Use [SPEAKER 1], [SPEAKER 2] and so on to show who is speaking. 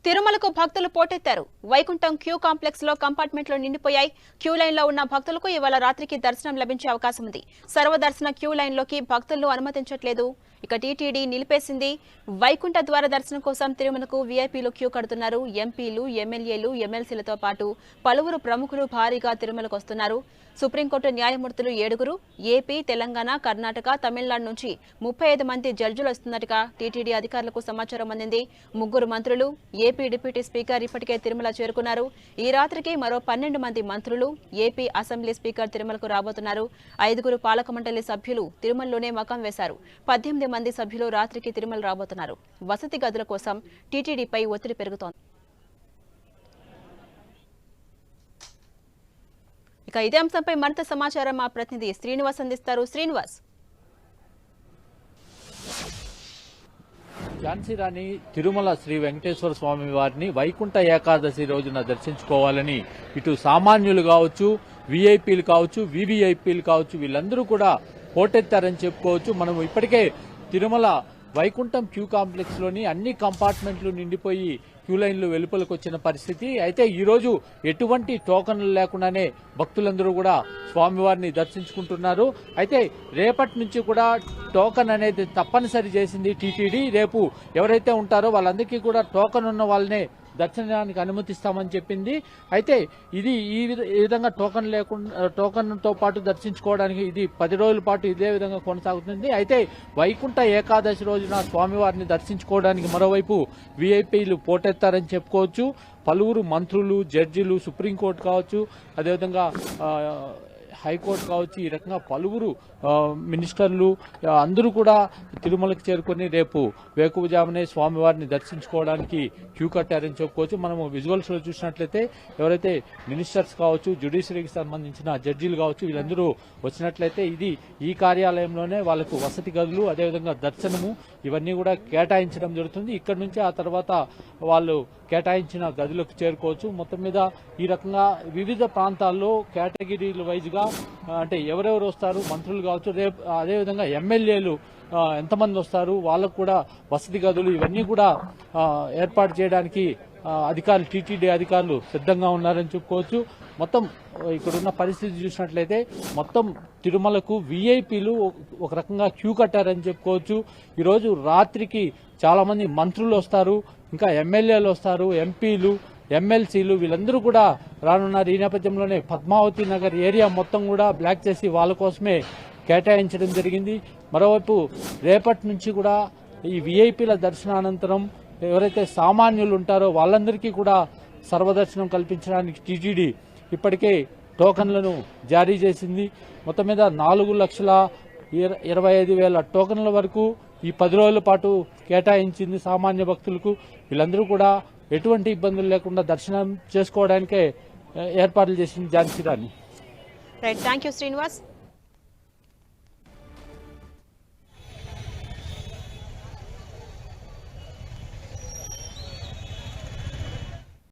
[SPEAKER 1] తిరుమలకు భక్తులు పోటెత్తారు. Vaikuntham queue complex లో కంపార్ట్మెంట్లు నిండిపోయాయి. క్యూ లైన్ లో ఉన్న భక్తులకు ఇవాళ రాత్రికి దర్శనం లభించే అవకాశం ఉంది. సర్వదర్శన క్యూ లైన్ లోకి భక్తులను అనుమతించట్లేదు. ఇక టీటీడీ నిలిపేసింది. వైకుంఠ ద్వార దర్శనం కోసం తిరుమలకు వీఐపీలు క్యూ కడుతున్నారు. ఎంపీలు, ఎమ్మెల్యేలు, ఎమ్మెల్సీలతో పాటు పలువురు ప్రముఖులు భారీగా తిరుమలకు వస్తున్నారు. సుప్రీంకోర్టు న్యాయమూర్తులు 7, ఏపీ, తెలంగాణ, కర్ణాటక, తమిళనాడు నుంచి 35 మంది జడ్జిలు వస్తున్నట్టుగా టీటీడీ అధికారులకు సమాచారం అందింది. 3 మంత్రులు, ఏపీ డిప్యూటీ స్పీకర్ ఇప్పటికే తిరుమల చేరుకున్నారు. ఈ రాత్రికి మరో 12 మంది మంత్రులు, ఏపీ అసెంబ్లీ స్పీకర్ తిరుమలకు రాబోతున్నారు. 5 పాలక మండలి సభ్యులు తిరుమలలోనే మకాం వేశారు. 18 మంది సభ్యులు రాత్రికి తిరుమల రాబోతున్నారు. వసతి గదుల కోసం టీటీడీపై ఒత్తిడి పెరుగుతోంది. ఇక ఇదే అంశంపై మరింత సమాచారం మా ప్రతినిధి శ్రీనివాస్ అందిస్తారు. శ్రీనివాస్,
[SPEAKER 2] ఝాన్సీ రాణి, తిరుమల శ్రీ వెంకటేశ్వర స్వామి వారిని వైకుంఠ ఏకాదశి రోజున దర్శించుకోవాలని ఇటు సామాన్యులు కావచ్చు, వీఐపీలు కావచ్చు, వీవీఐపీలు కావచ్చు, వీళ్ళందరూ కూడా పోటెత్తారని చెప్పుకోవచ్చు. మనం ఇప్పటికే తిరుమల వైకుంఠం క్యూ కాంప్లెక్స్ లోని అన్ని కంపార్ట్మెంట్లు నిండిపోయి క్యూ లైన్లు వెలుపలకు వచ్చిన పరిస్థితి. అయితే ఈ రోజు ఎటువంటి టోకన్లు లేకుండానే భక్తులందరూ కూడా స్వామివారిని దర్శించుకుంటున్నారు. అయితే రేపటి నుంచి కూడా టోకన్ అనేది తప్పనిసరి చేసింది టీటీడీ. రేపు ఎవరైతే ఉంటారో వాళ్ళందరికీ కూడా టోకన్ ఉన్న వాళ్ళనే దర్శనానికి అనుమతిస్తామని చెప్పింది. అయితే ఇది ఈ విధంగా టోకన్తో పాటు దర్శించుకోవడానికి ఇది 10 రోజుల పాటు ఇదే విధంగా కొనసాగుతుంది. అయితే వైకుంఠ ఏకాదశి రోజున స్వామివారిని దర్శించుకోవడానికి మరోవైపు వీఐపీలు పోటెత్తారని చెప్పుకోవచ్చు. పలువురు మంత్రులు, జడ్జిలు, సుప్రీంకోర్టు కావచ్చు, అదేవిధంగా హైకోర్టు కావచ్చు, ఈ రకంగా పలువురు మినిస్టర్లు అందరూ కూడా తిరుమలకు చేరుకుని రేపు వేకువజామునే స్వామివారిని దర్శించుకోవడానికి క్యూ కట్టారని చెప్పుకోవచ్చు. మనము విజువల్స్ లో చూసినట్లయితే ఎవరైతే మినిస్టర్స్ కావచ్చు, జ్యుడిషియరీకి సంబంధించిన జడ్జీలు కావచ్చు, వీళ్ళందరూ వచ్చినట్లయితే ఈ కార్యాలయంలోనే వాళ్ళకు వసతి గదులు, అదేవిధంగా దర్శనము ఇవన్నీ కూడా కేటాయించడం జరుగుతుంది. ఇక్కడ నుంచి ఆ తర్వాత వాళ్ళు కేటాయించిన గదులకు చేరుకోవచ్చు. మొత్తం మీద ఈ రకంగా వివిధ ప్రాంతాల్లో కేటగిరీల వైజ్ గా అంటే ఎవరెవరు వస్తారు, మంత్రులు కావచ్చు, రేపు అదేవిధంగా ఎమ్మెల్యేలు ఎంతమంది వస్తారు, వాళ్ళకు కూడా వసతి గదులు ఇవన్నీ కూడా ఏర్పాటు చేయడానికి అధికారులు, టీటీడీ అధికారులు సిద్ధంగా ఉన్నారని చెప్పుకోవచ్చు. మొత్తం ఇక్కడున్న పరిస్థితి చూసినట్లయితే మొత్తం తిరుమలకు వీఐపీలు ఒక రకంగా క్యూ కట్టారని చెప్పుకోవచ్చు. ఈరోజు రాత్రికి చాలా మంది మంత్రులు వస్తారు, ఇంకా ఎమ్మెల్యేలు వస్తారు, ఎంపీలు, ఎమ్మెల్సీలు వీళ్ళందరూ కూడా రానున్నారు. ఈ నేపథ్యంలోనే పద్మావతి నగర్ ఏరియా మొత్తం కూడా బ్లాక్ చేసి వాళ్ళ కోసమే కేటాయించడం జరిగింది. మరోవైపు రేపటి నుంచి కూడా ఈ వీఐపీల దర్శనానంతరం ఎవరైతే సామాన్యులు ఉంటారో వాళ్ళందరికీ కూడా సర్వదర్శనం కల్పించడానికి టీటీడీ ఇప్పటికే టోకన్లను జారీ చేసింది. మొత్తం మీద 4,25,000 టోకన్ల వరకు ఈ 10 రోజుల పాటు కేటాయించింది సామాన్య భక్తులకు. వీళ్ళందరూ కూడా ఎటువంటి ఇబ్బందులు లేకుండా దర్శనం చేసుకోవడానికే ఏర్పాట్లు చేసింది ఝాన్సీ రాణి.
[SPEAKER 1] Right, thank you Srinivas.